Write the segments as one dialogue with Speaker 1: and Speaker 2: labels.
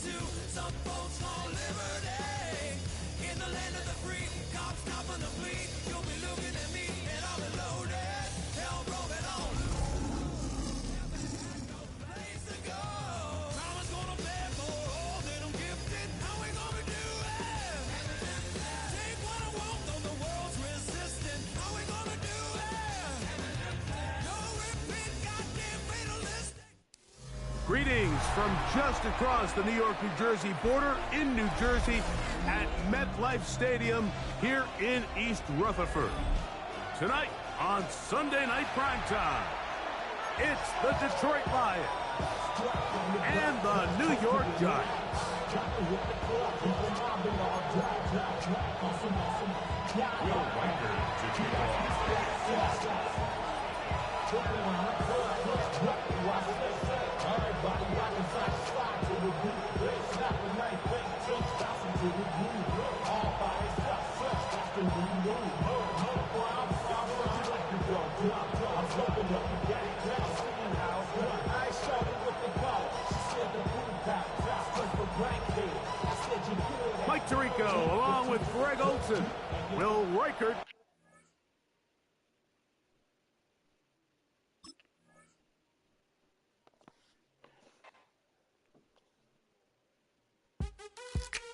Speaker 1: to some folks call liberty. In the land of the free, cops stopping the fleet. You'll be looking at me and I'll be loaded. Hell broken on. No place to go. Mama's gonna beg for all that I'm gifted. How we gonna do it? Take what I want, though the world's resistant. How we gonna do it? No repeat, goddamn fatalistic.
Speaker 2: Greetings from just across the New York-New Jersey border in New Jersey at MetLife Stadium here in East Rutherford. Tonight on Sunday Night Primetime, it's the Detroit Lions and the New York Giants. Will Reichert to kick Mike Tirico along with Greg Olson. Will Reichert.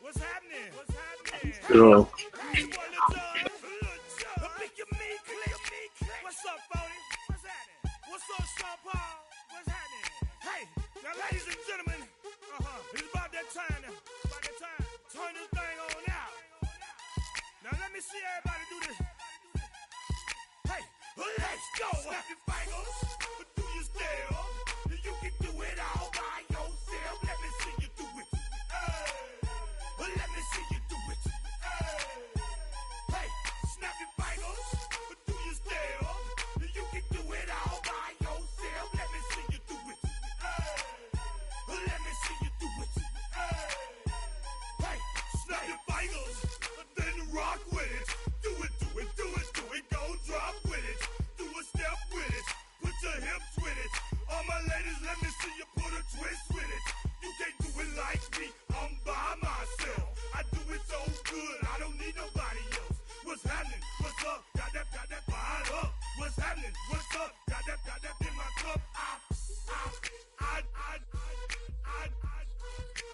Speaker 1: What's happening? What's happening?
Speaker 3: Hello.
Speaker 1: What's up, Bodie? What's happening? What's up, Sean Paul? What's happening? Hey, now, ladies and gentlemen, it's about that time now. About that time. Turn this thing on out. Now, let me see everybody do this. Hey, let's go. Snap your fingers. Do your step. You can do it all by yourself. Let me see you do it. Let me see you do it. Hey, snap your fingers. Do your step. You can do it all by yourself. Let me see you do it. Let me see you do it. Hey, snap your fingers. Then rock with it. Do it, do it, do it, do it. Go drop with it. Do a step with it. Put your hips with it. All my ladies, let me see you put a twist with it. You can't do it like me. I'm by myself. I do it so good. I don't need nobody else. What's happening? What's up? Got that fired up. What's happening? What's up? Got that in my cup.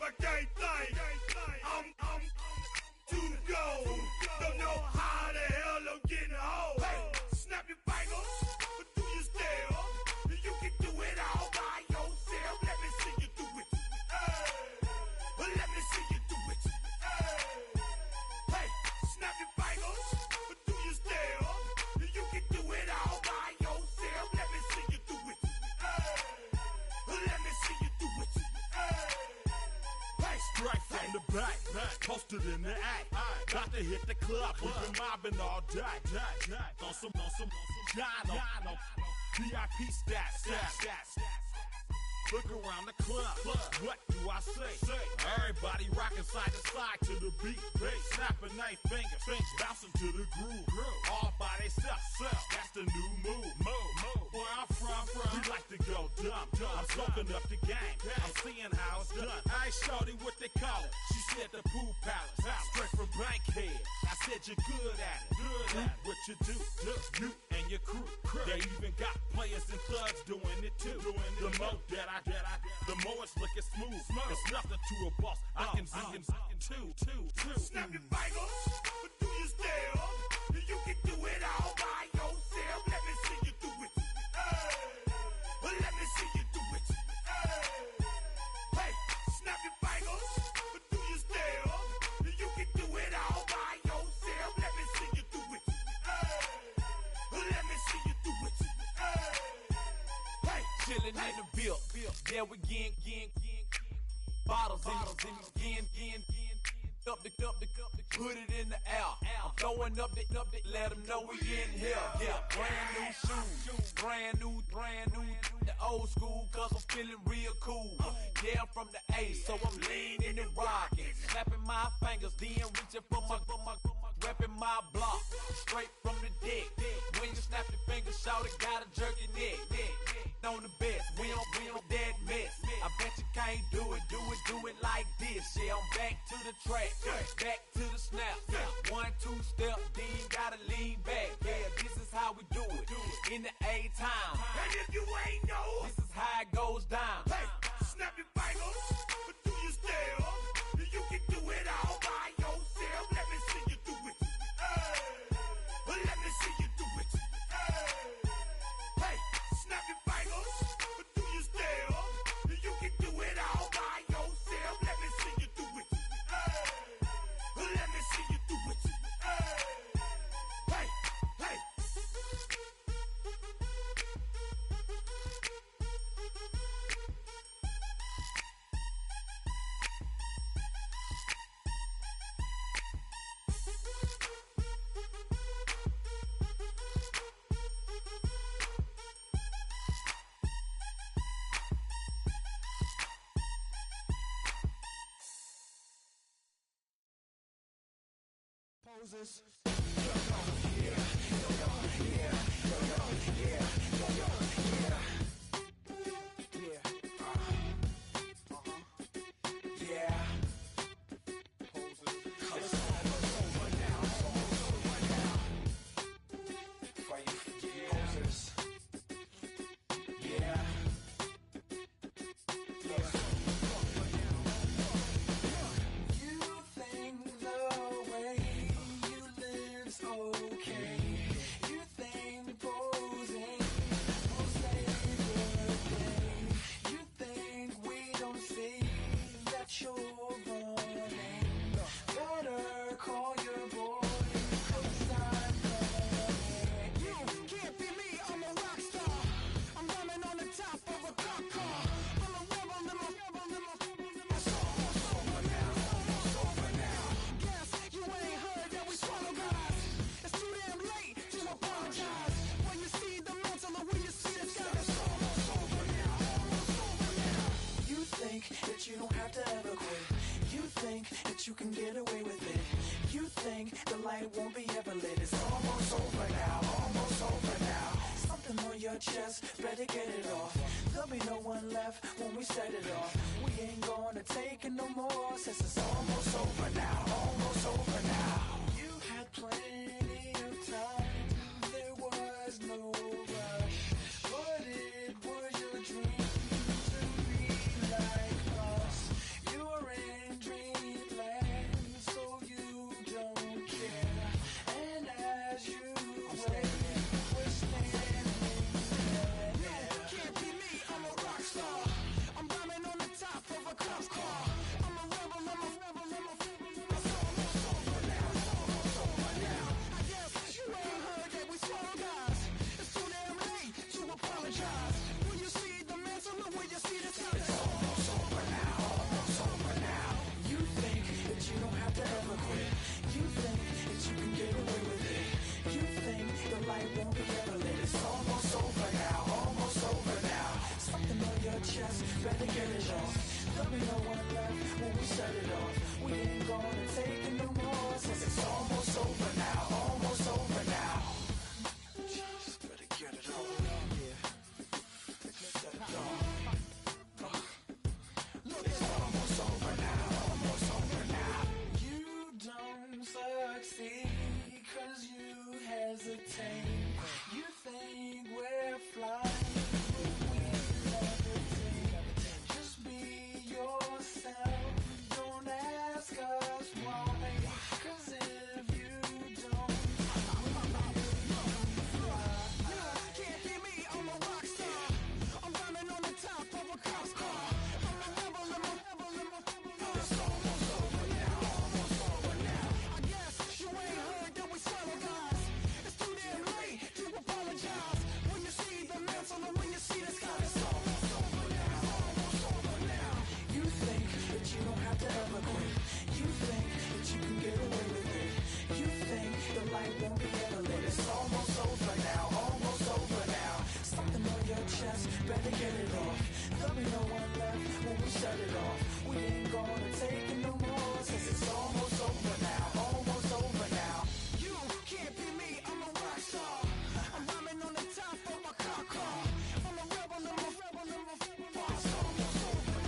Speaker 1: I can't think. I'm too go. Don't know how the hell I'm getting home. Hey, snap your fingers. Do your step. You can do it all by yourself. Let me see you do it. Let me see you do it. Hey, snap your fingers. Do your step. You can do it all by yourself. Let me see you do it. Let me see you do it. Hey,
Speaker 4: Straight from the back, posted in the act. Got to hit the club, we've been mobbing all day. On some Jono, VIP stats. Look around the club, what do I say? Everybody rocking side to side to the beat. Snapping their fingers, bouncing to the groove. All by themselves, that's the new move. Where I'm from, we like to go dumb. I'm soaking up the game, I'm seeing how it's done. I ain't shorty what they call it. She said the pool palace, straight from Bankhead. I said you're good at it. What you do, you and your crew. They even got players and thugs doing it too. The more that the more it's looking smooth. It's nothing to a boss. I can see two.
Speaker 1: snap your fingers. Do your step. You can do it all by yourself. Let me see you do it. Let me see you do it. Hey, snap your fingers. Do your step. You can do it all by yourself. Let me see you do it. Let me see you do it. Hey,
Speaker 5: chillin' in the bill. Yeah, we again. Bottles in again. Up the put it in the air. I'm throwing up the, let them know we in here. Yeah, brand new shoes, brand new. The old school, cause I'm feeling real cool. Yeah, I'm from the A, so I'm leaning and rocking. Snapping my fingers, then reaching for my repping my block. Straight from the dick. When you snap your fingers, shout it, gotta jerk your neck. On the best, we don't dead mess. I bet you can't do it like this. Yeah, I'm back to the track, back to the snap. 1, 2 step, then you gotta lean back. Yeah, this is how we do it in the A-time.
Speaker 1: And if you ain't know,
Speaker 5: This is how it goes down.
Speaker 1: hey, snap your fingers, but do you still? You can do it all by yourself. Let me see you do it. Let me see you do it. Hey, snap your fingers, but do you still? You can do it all by yourself. Let me see you do it. Let me see you do it. Hey, hey.
Speaker 3: Poses. That you don't have to ever quit. You think that you can get away with it. You think the light won't be ever lit. It's almost over now, almost over now. Something on your chest, better get it off. There'll be no one left when we set it off. We ain't gonna take it no more, since it's almost over now, almost over now. You had plenty of time, there was no rush, but it was your dream to be like us. You're in dreamland, so you don't care. And as you wait, we're standing there. No, can't be me, I'm a rock star. I'm rhyming on the top of a cop car. I'm a rebel, I'm a rebel, I'm a rebel. It's almost over now, almost over now. I guess you ain't heard that we swallow guys. It's too damn late to apologize. When you see the mantle, look when you see the sun. It's almost over now, almost over now. You think that you don't have to ever quit. You think that you can get away with it. You think the light won't be ever lit. It's almost over now, almost over now. Something on your chest, better get it off. There'll be no one left when we set it off. We ain't gonna take it no more, since it's almost over now, almost over now. Just better get it off. Yeah. Set it off. Look, it's almost over now, almost over now. You don't succeed 'cause you hesitate. You think we're flying, but we levitate. Just be yourself, don't ask us why. 'Cause if you don't, we fly. Can't be me, I'm a rock star. I'm rhyming on the top of a cop's car. I'm a rebel, I'm a rebel, I'm a rebel. It's almost over now, almost over now. I guess you ain't heard that we swallow guys. It's too damn late to apologize. When you see the mantle and when you see the sky, it's almost over now, almost over now. You think that you don't have to ever quit. You think that you can get away with it. You think the light won't be ever lit. It's almost over now, almost over now. Something on your chest, better get it off. There'll be no one left when we set it off. We ain't gonna take it no more, since it's almost over now, almost over now. You can't be me, I'm a rock star. I'm rhyming on the top of my car. I'm a rebel, I'm a rebel, I'm a rebel. It's almost over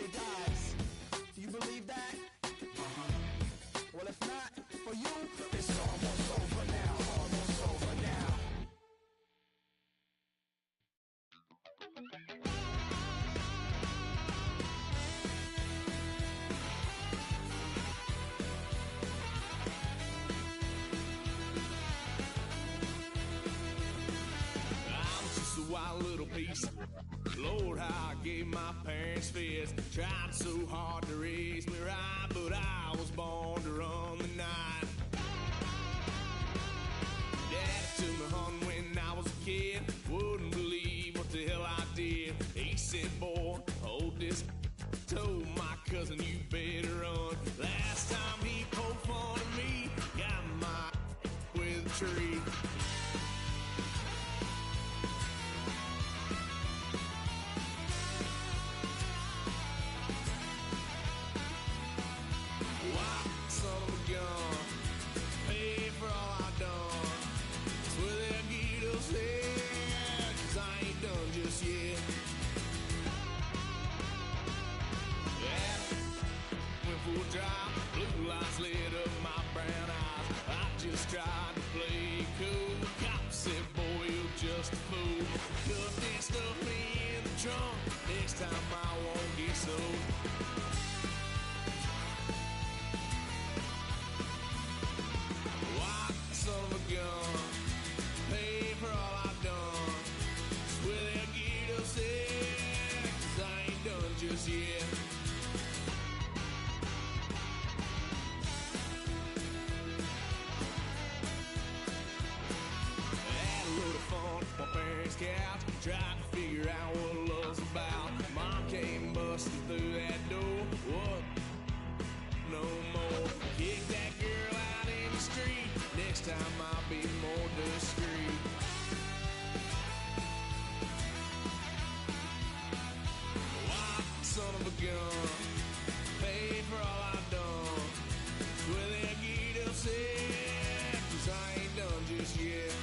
Speaker 3: Hey guys, do you believe that? Well, if not, for you, it's almost over now. Almost over now.
Speaker 5: A wild little piece. Lord, how I gave my parents fist. Tried so hard to raise me right, but I was born to run the night. Dad took me hunting when I was a kid. Wouldn't believe what the hell I did. He said, boy, hold this. Told my cousin, you better run. Last time he poked fun at me, got my with a tree. Blue lights lit up my brown eyes. I just tried to play cool. Cop said, boy, you're just a fool. Cuffed and stuffed me in the trunk. Next time I won't get sold. White son of a gun, pay for all I've done. Swear they'll get upset, 'cause I ain't done just yet. Couch, tried to figure out what love's about. Mom came busting through that door. What? No more. Kick that girl out in the street. Next time I'll be more discreet. White son of a gun, paid for all I've done. Swear they'll get upset, 'cause I ain't done just yet.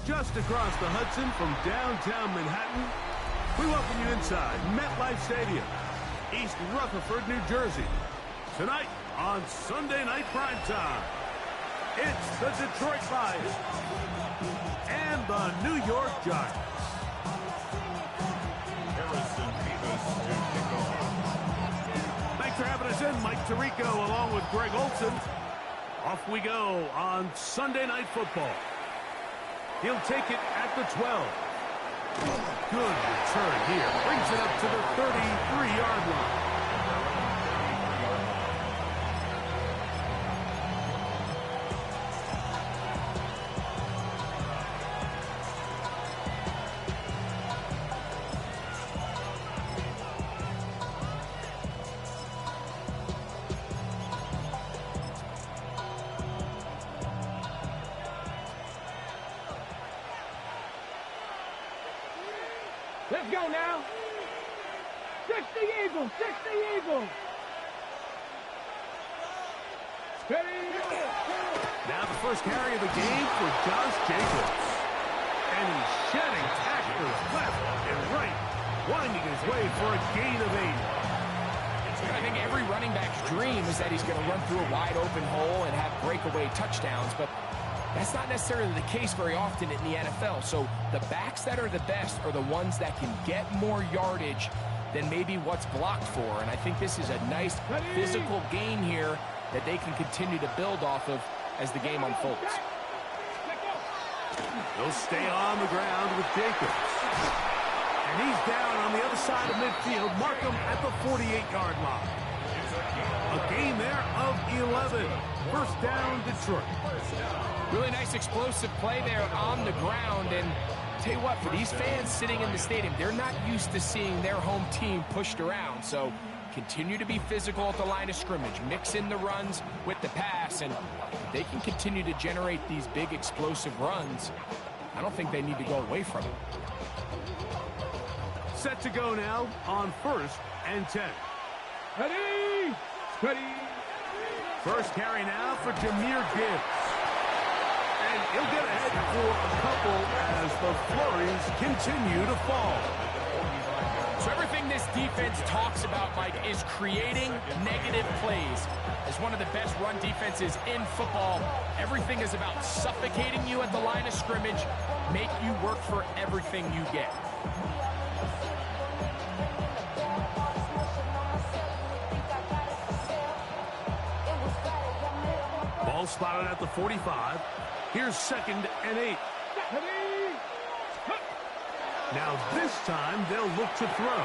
Speaker 2: Just across the Hudson from downtown Manhattan, we welcome you inside MetLife Stadium, East Rutherford, New Jersey. Tonight on Sunday Night Primetime, it's the Detroit Lions and the New York Giants. Thanks for having us in, Mike Tirico, along with Greg Olson. Off we go on Sunday Night Football. He'll take it at the 12. Good return here. Brings it up to the 33-yard line.
Speaker 6: Let's go now. 60 Eagles, 60 Eagles. Steady.
Speaker 2: Now the first carry of the game for Josh Jacobs. And he's shedding tacklers left and right, winding his way for a gain of 8.
Speaker 7: I think every running back's dream is that he's going to run through a wide open hole and have breakaway touchdowns, but that's not necessarily the case very often in the NFL. So the backs that are the best are the ones that can get more yardage than maybe what's blocked for. And I think this is a nice physical gain here that they can continue to build off of as the game unfolds.
Speaker 2: They'll stay on the ground with Jacobs. And he's down on the other side of midfield. Mark him at the 48-yard line. A gain there of 11. First down, Detroit.
Speaker 7: Really nice explosive play there on the ground. And tell you what, for these fans sitting in the stadium, they're not used to seeing their home team pushed around. So continue to be physical at the line of scrimmage. Mix in the runs with the pass. And if they can continue to generate these big explosive runs, I don't think they need to go away from it.
Speaker 2: Set to go now on 1st and 10.
Speaker 6: Ready, steady.
Speaker 2: First carry now for Jahmyr Gibbs. And he'll get ahead for a couple as the flurries continue to fall.
Speaker 7: So everything this defense talks about, Mike, is creating negative plays. As one of the best run defenses in football, everything is about suffocating you at the line of scrimmage, make you work for everything you get.
Speaker 2: Ball spotted at the 45. Here's 2nd and 8. Now this time they'll look to throw.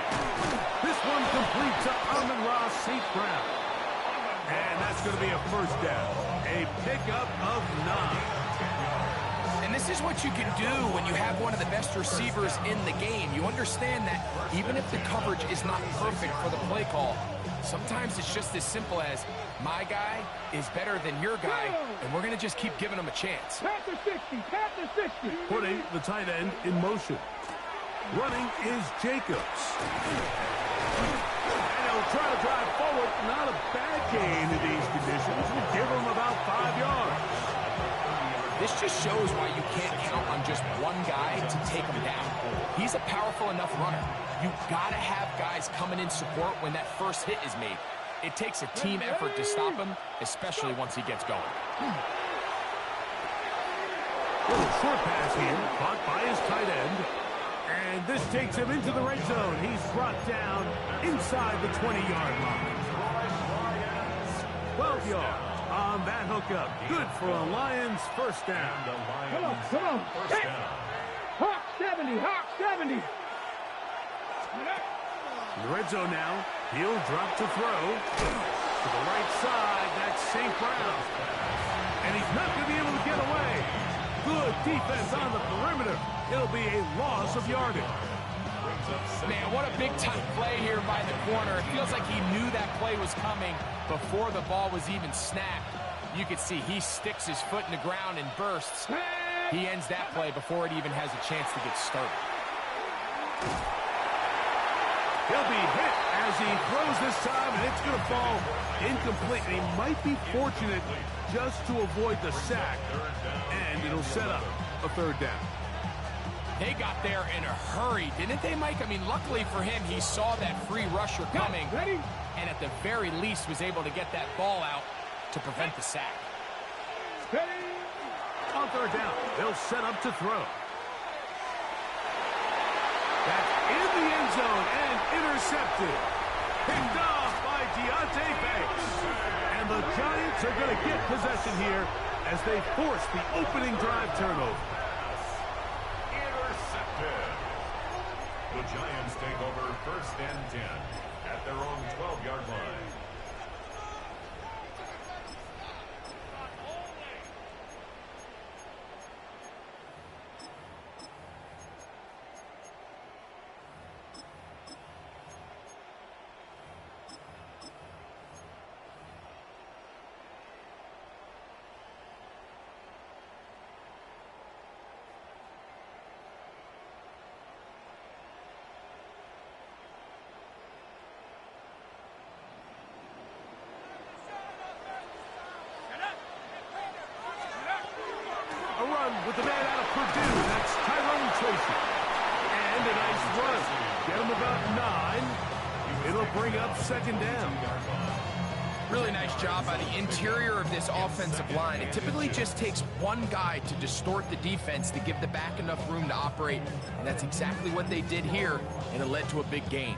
Speaker 2: This one complete to Amon-Ra St. Brown. And that's going to be a first down. A pickup of 9.
Speaker 7: And this is what you can do when you have one of the best receivers in the game. You understand that even if the coverage is not perfect for the play call, sometimes it's just as simple as, my guy is better than your guy, and we're going to just keep giving him a chance.
Speaker 6: Past the 60, past the 60.
Speaker 2: Putting the tight end in motion. Running is Jacobs. And he'll try to drive forward. Not a bad gain in these conditions. We'll give him about 5 yards.
Speaker 7: This just shows why you can't count on just one guy to take him down. He's a powerful enough runner. You got to have guys coming in support when that first hit is made. It takes a team effort to stop him, especially once he gets going.
Speaker 2: Little short pass here, caught by his tight end. And this takes him into the red zone. He's brought down inside the 20-yard line. 12 yards on that hookup. Good for a Lions first down.
Speaker 6: Come on, come on. Hey. Hawk 70, Hawk 70.
Speaker 2: In the red zone now, he'll drop to throw. To the right side, that's St. Brown. And he's not going to be able to get away. Good defense on the perimeter. It'll be a loss of yardage.
Speaker 7: Man, what a big-time play here by the corner. It feels like he knew that play was coming before the ball was even snapped. You can see he sticks his foot in the ground and bursts. He ends that play before it even has a chance to get started.
Speaker 2: He'll be hit as he throws this time, and it's going to fall incomplete. And he might be fortunate just to avoid the sack, and it'll set up a third down.
Speaker 7: They got there in a hurry, didn't they, Mike? I mean, luckily for him, he saw that free rusher coming, and at the very least was able to get that ball out to prevent the sack.
Speaker 2: On third down, they'll set up to throw. That's in the end zone and intercepted. Picked off by Deontay Banks. And the Giants are going to get possession here as they force the opening drive turnover.
Speaker 8: Intercepted. The Giants take over 1st and 10 at their own 12-yard line.
Speaker 2: With the man out of Purdue, that's Tyrone Tracy. And a nice run. Get him about 9. It'll bring up 2nd down.
Speaker 7: Really nice job by the interior of this offensive line. It typically just takes one guy to distort the defense to give the back enough room to operate, and that's exactly what they did here, and it led to a big gain.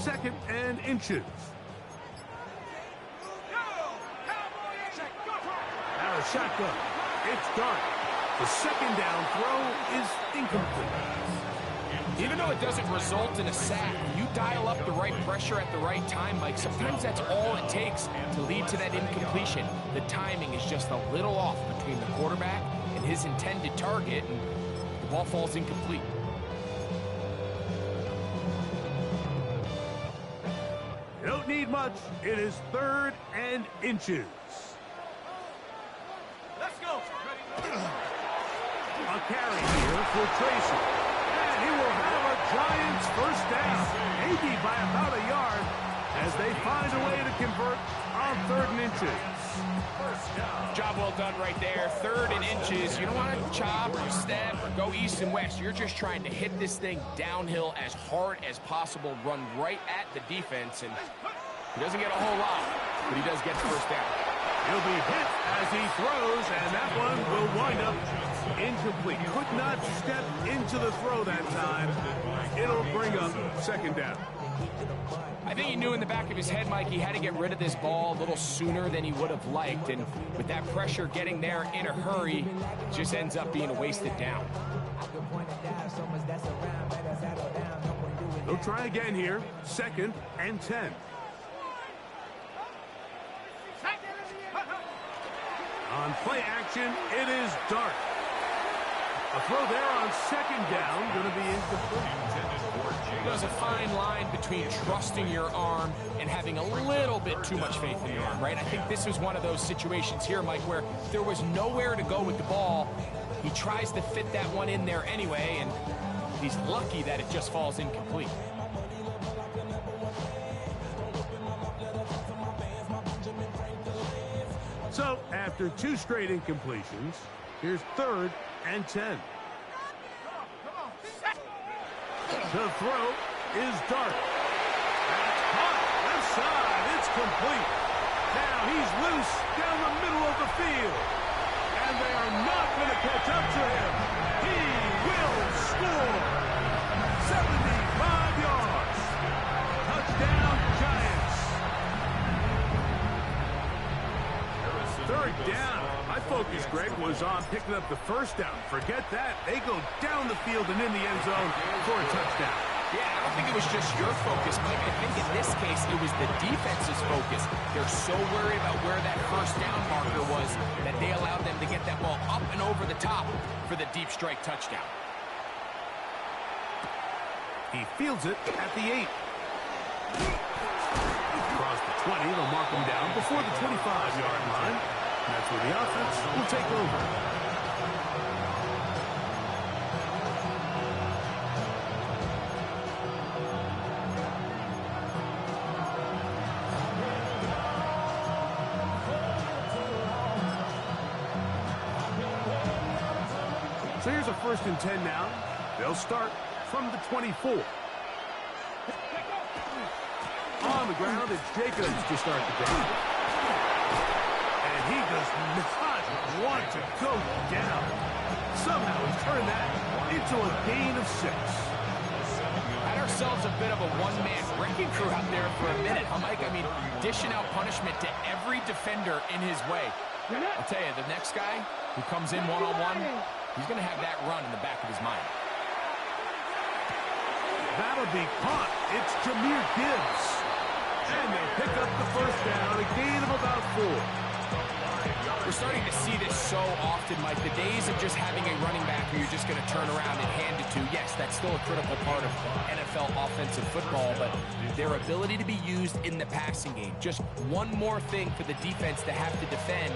Speaker 2: 2nd and inches. Now a shotgun. It's Dart. The 2nd down throw is incomplete.
Speaker 7: Even though it doesn't result in a sack, you dial up the right pressure at the right time, Mike. Sometimes that's all it takes to lead to that incompletion. The timing is just a little off between the quarterback and his intended target, and the ball falls incomplete.
Speaker 2: You don't need much. It is 3rd and inches.
Speaker 1: Let's go.
Speaker 2: A carry here for Tracy. And he will have a Giants first down, maybe by about a yard, as they find a way to convert on 3rd and inches. First down.
Speaker 7: Job well done right there. 3rd and inches. You don't want to chop or step or go east and west. You're just trying to hit this thing downhill as hard as possible, run right at the defense, and he doesn't get a whole lot, but he does get the first down.
Speaker 2: He'll be hit as he throws, and that one will wind up incomplete. Could not step into the throw that time. It'll bring up 2nd down.
Speaker 7: I think he knew in the back of his head, Mike, he had to get rid of this ball a little sooner than he would have liked, and with that pressure getting there in a hurry, it just ends up being a wasted down.
Speaker 2: They'll try again here, 2nd and 10. On play action, it is Dart. A throw there on 2nd down, going to be incomplete.
Speaker 7: There's a fine line between trusting your arm and having a little bit too much faith in your arm, right? I think this was one of those situations here, Mike, where there was nowhere to go with the ball. He tries to fit that one in there anyway, and he's lucky that it just falls incomplete.
Speaker 2: So, after 2 straight incompletions, here's 3rd and 10. The throw is Dart. That's caught. Left side. It's complete. Now he's loose down the middle of the field. And they are not going to catch up to him. He will score. 75 yards. Touchdown, Giants. 3rd down. My focus, Greg, was on picking up the first down. Forget that. They go down the field and in the end zone for a touchdown.
Speaker 7: Yeah, I don't think it was just your focus, Mike. I think in this case, it was the defense's focus. They're so worried about where that first down marker was that they allowed them to get that ball up and over the top for the deep strike touchdown.
Speaker 2: He fields it at the 8. Across the 20, they'll mark him down before the 25-yard line. That's where the offense will take over. So here's a 1st and 10 now. They'll start from the 24. On the ground, it's Jacobs to start the drive. And he does not want to go down. Somehow he's turned that into a gain of 6.
Speaker 7: Had ourselves a bit of a one-man wrecking crew out there for a minute, huh, Mike? I mean, dishing out punishment to every defender in his way. I'll tell you, the next guy who comes in one-on-one, he's going to have that run in the back of his mind.
Speaker 2: That'll be caught. It's Jahmyr Gibbs. And they'll pick up the first down, a gain of about 4.
Speaker 7: We're starting to see this so often, Mike. The days of just having a running back who you're just going to turn around and hand it to, yes, that's still a critical part of NFL offensive football, but their ability to be used in the passing game. Just one more thing for the defense to have to defend.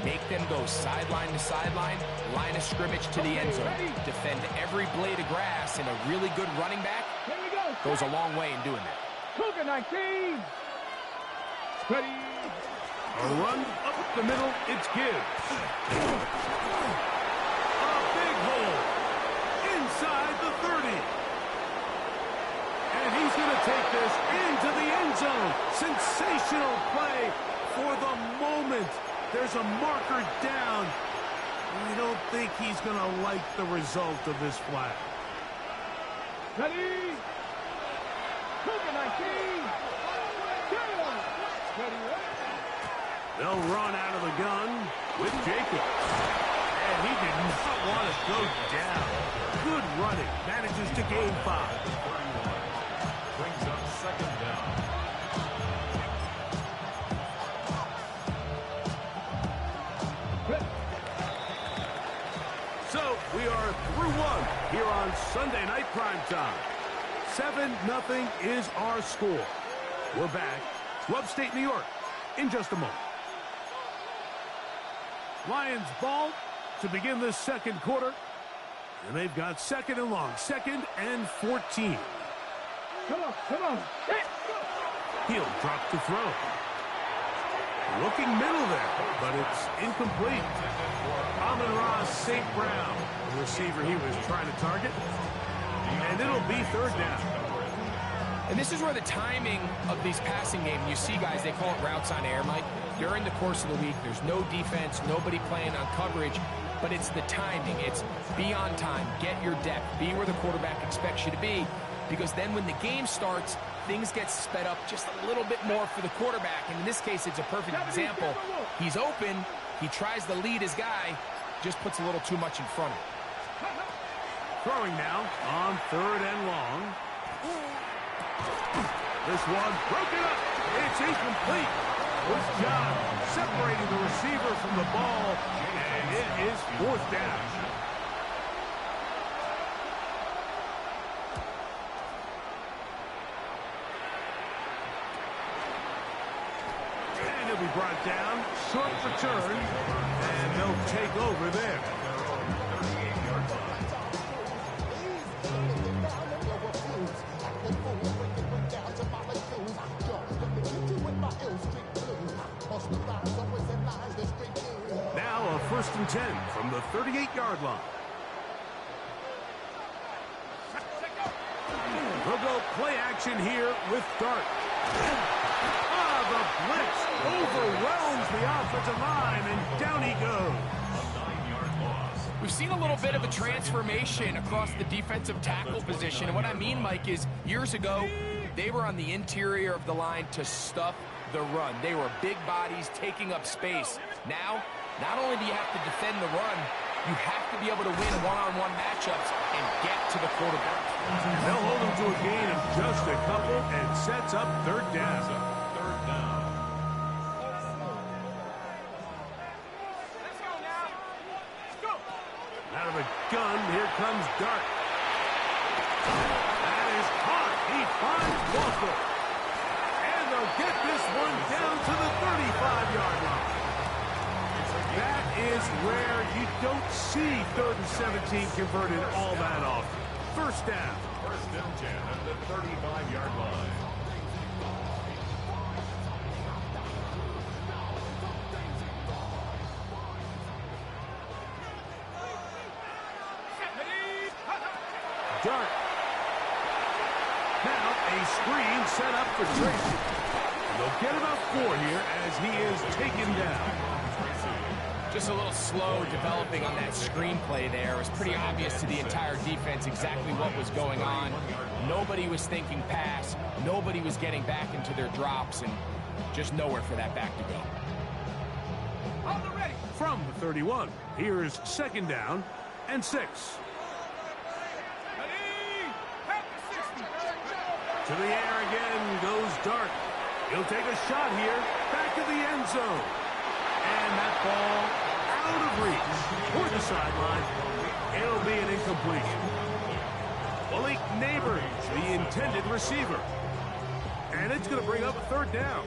Speaker 7: Make them go sideline to sideline, line of scrimmage to the end zone. Defend every blade of grass, and a really good running back goes a long way in doing that.
Speaker 6: Cougar 19. Ready.
Speaker 2: A run up the middle, it's Gibbs. A big hole inside the 30. And he's going to take this into the end zone. Sensational play for the moment. There's a marker down. I don't think he's going to like the result of this flag.
Speaker 6: Ready.
Speaker 2: They'll run out of the gun with Jacobs. And he did not want to go down. Good running. Manages to gain 5.
Speaker 8: 31. Brings up second down.
Speaker 2: So we are through 1 here on Sunday Night Primetime. 7-0 is our score. We're back to upstate New York in just a moment. Lions ball to begin the second quarter. And they've got 2nd and long. 2nd and 14.
Speaker 6: Come on.
Speaker 2: He'll drop to throw. Looking middle there, but it's incomplete. Amon-Ra St. Brown, the receiver he was trying to target. And it'll be 3rd down.
Speaker 7: And this is where the timing of these passing games, you see guys, they call it routes on air, Mike. During the course of the week, there's no defense, nobody playing on coverage, but it's the timing. It's be on time, get your depth, be where the quarterback expects you to be, because then when the game starts, things get sped up just a little bit more for the quarterback. And in this case, it's a perfect example. He's open, he tries to lead his guy, just puts a little too much in front of him.
Speaker 2: Throwing now on 3rd and long. This one broken up. It's incomplete. With John separating the receiver from the ball, and it is 4th down. And he'll be brought down, short return, and they'll take over there. Now a 1st and 10 from the 38-yard line. They'll go play action here with Dart. The blitz overwhelms the offensive line, and down he goes.
Speaker 8: A 9-yard loss.
Speaker 7: We've seen a little bit of a transformation across the defensive tackle position. And what I mean, Mike, is years ago, they were on the interior of the line to stuff the run. They were big bodies taking up space. Now, not only do you have to defend the run, you have to be able to win one-on-one matchups and get to the quarterback.
Speaker 2: They'll hold him to a gain of just a couple and sets up 3rd down.
Speaker 8: 3rd down.
Speaker 2: Out of the gun, here comes Dart. That is caught. He finds Walker. And they'll get this one down to the 35-yard line. That is where you don't see 3rd and 17 converted all that often. 1st down.
Speaker 8: 1st and 10 at the 35-yard line.
Speaker 2: Dart. Now a screen set up for Tracy. They'll get about 4 here as he is taken down.
Speaker 7: Just a little slow developing on that screenplay there. It was pretty obvious to the entire defense exactly what was going on. Nobody was thinking pass. Nobody was getting back into their drops, and just nowhere for that back to go.
Speaker 2: From the 31, here's 2nd down and 6. To the air again goes Dart. He'll take a shot here, back to the end zone. And that ball out of reach toward the sideline. It'll be an incompletion. Malik Neighbors, the intended receiver. And it's going to bring up a 3rd down.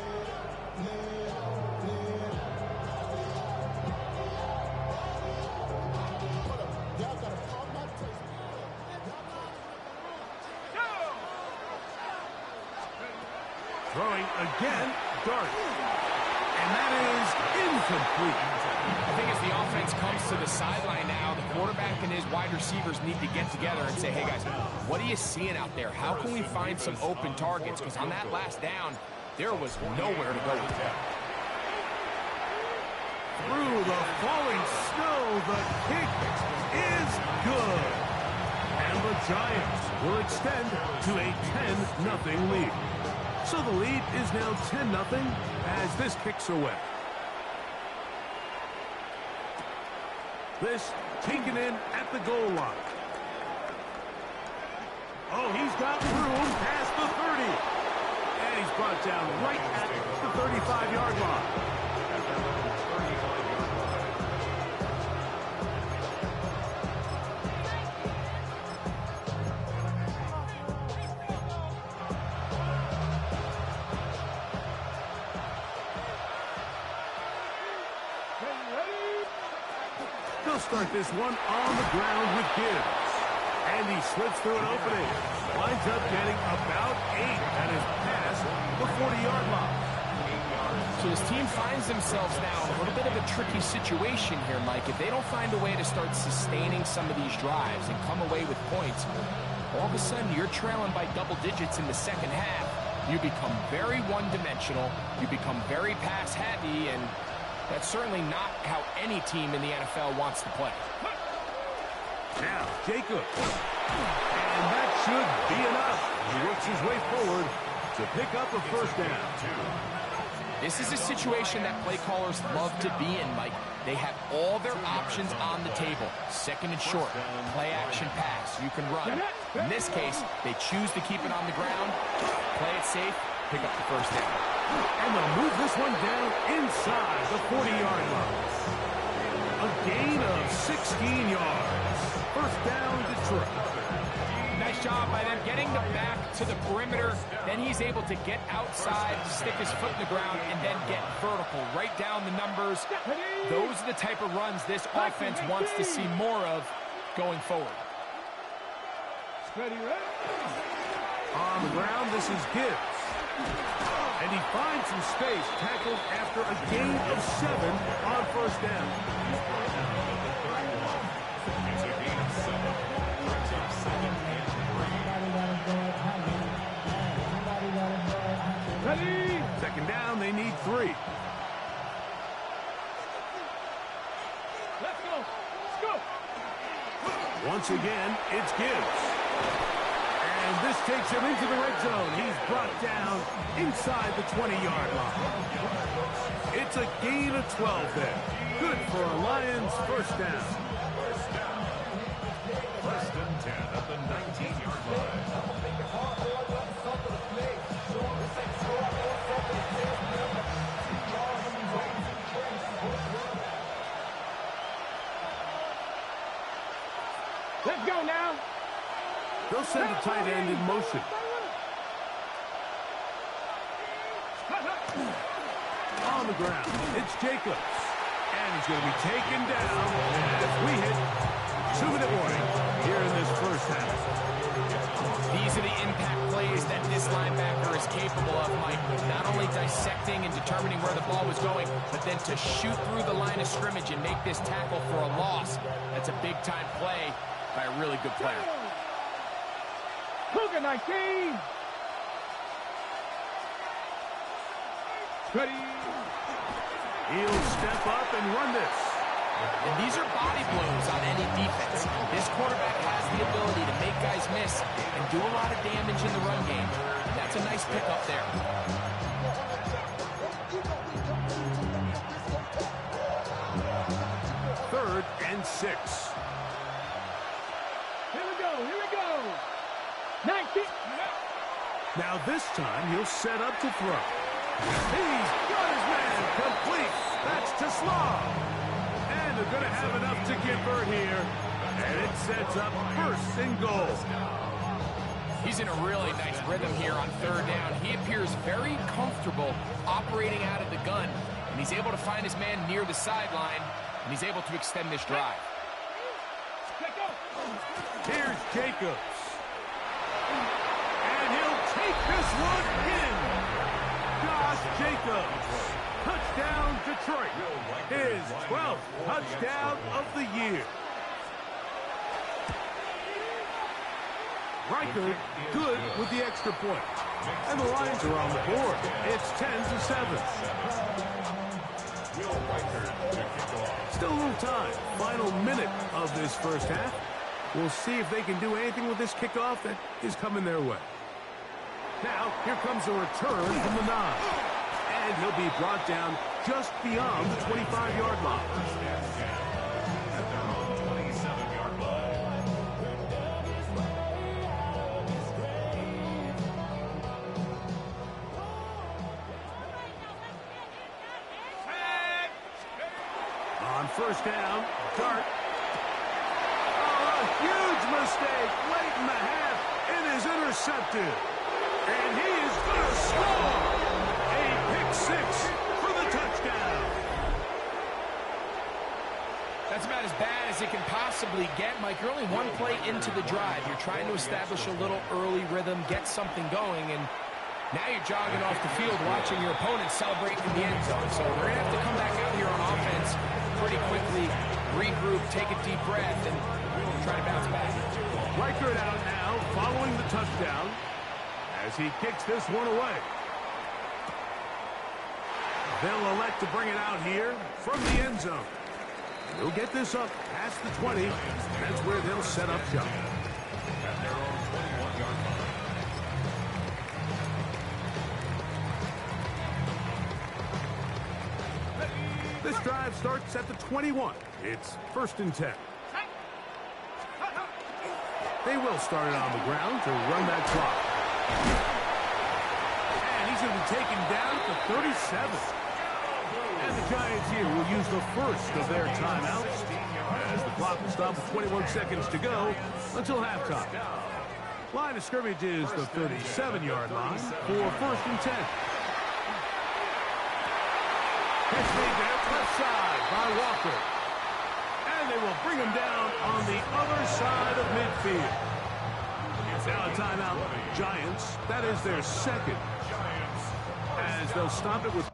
Speaker 2: Throwing again, Dart. And that is incomplete.
Speaker 7: I think as the offense comes to the sideline now, the quarterback and his wide receivers need to get together and say, hey guys, what are you seeing out there? How can we find some open targets? Because on that last down, there was nowhere to go with that.
Speaker 2: Through the falling snow, the kick is good. And the Giants will extend to a 10-0 lead. So the lead is now 10-0 as this kicks away. This taken in at the goal line. Oh, he's got room past the 30. And he's brought down right at the 35-yard line. They'll start this one on the ground with Gibbs. And he slips through an opening. Winds up getting about 8 at his pass, the 40-yard line.
Speaker 7: So this team finds themselves now in a little bit of a tricky situation here, Mike. If they don't find a way to start sustaining some of these drives and come away with points, all of a sudden you're trailing by double digits in the second half. You become very one-dimensional. You become very pass-heavy, and that's certainly not how any team in the NFL wants to play.
Speaker 2: Now, Jacobs. And that should be enough. He works his way forward to pick up a first down.
Speaker 7: This is a situation that play callers love to be in, Mike. They have all their options on the table. Second and short, play action pass, you can run. In this case, they choose to keep it on the ground, play it safe, pick up the first down.
Speaker 2: And they'll move this one down inside the 40-yard line. A gain of 16 yards. First down, Detroit.
Speaker 7: Nice job by them getting the back to the perimeter. Then he's able to get outside, stick his foot in the ground, and then get vertical. Right down the numbers. Those are the type of runs this offense wants to see more of going forward.
Speaker 2: On the ground, this is Gibbs. And he finds some space, tackled after a gain of 7 on first down.
Speaker 8: It's a gain of 7. Brings up 2nd and 3.
Speaker 2: Second down, they need 3.
Speaker 6: Let's go. Let's go.
Speaker 2: Once again, it's Gibbs. And this takes him into the red zone. He's brought down inside the 20-yard line. It's a gain of 12 there. Good for a Lions first down.
Speaker 8: First and 10 at the 19-yard line.
Speaker 6: Let's go now.
Speaker 2: They'll send a tight end in motion. On the ground, it's Jacobs. And he's going to be taken down as we hit 2-minute warning here in this first half.
Speaker 7: These are the impact plays that this linebacker is capable of, Mike. Not only dissecting and determining where the ball was going, but then to shoot through the line of scrimmage and make this tackle for a loss. That's a big-time play by a really good player.
Speaker 6: Cougar 19. Ready.
Speaker 2: He'll step up and run this.
Speaker 7: And these are body blows on any defense. This quarterback has the ability to make guys miss and do a lot of damage in the run game. That's a nice pickup there.
Speaker 2: Third and 6.
Speaker 6: Here we go. Here we go. 19.
Speaker 2: Now this time he'll set up to throw. He's got his man complete. That's to Slav. And they're going to have enough to convert here. And it sets up first and goal.
Speaker 7: He's in a really nice rhythm here on third down. He appears very comfortable operating out of the gun. And he's able to find his man near the sideline. And he's able to extend this drive.
Speaker 2: Here's Jacobs. And he'll take this one in. Josh Jacobs. Touchdown, Detroit. His 12th touchdown of the year. Riker good with the extra point. And the Lions are on the board. It's 10-7.
Speaker 8: Will Riker to kick off.
Speaker 2: Still a little time. Final minute of this first half. We'll see if they can do anything with this kickoff that is coming their way. Now, here comes a return from the 9. And he'll be brought down just beyond the 25-yard line.
Speaker 8: At their own 27-yard line.
Speaker 2: On first down, Dart. Oh, a huge mistake late in the half. It is intercepted. And he is going to score. A pick 6 for the touchdown.
Speaker 7: That's about as bad as it can possibly get, Mike. You're only one play into the drive. You're trying to establish a little early rhythm, get something going, and now you're jogging off the field watching your opponent celebrate in the end zone. So they're going to have to come back out here on offense pretty quickly, regroup, take a deep breath, and try to bounce back.
Speaker 2: Reichert out now following the touchdown as he kicks this one away. They'll elect to bring it out here from the end zone. He'll get this up past the 20. That's where they'll set up shop.
Speaker 8: At their own 21-yard line.
Speaker 2: This drive starts at the 21. It's 1st and 10. They will start it on the ground to run that clock. And he's going to be taken down to 37. And the Giants here will use the first of their timeouts as the clock will stop with 21 seconds to go until halftime. Line of scrimmage is the 37-yard line for 1st and 10. Pitch made there, left side by Walker. And they will bring him down on the other side of midfield. It's now a timeout. Giants, that is their second. As they'll stop it with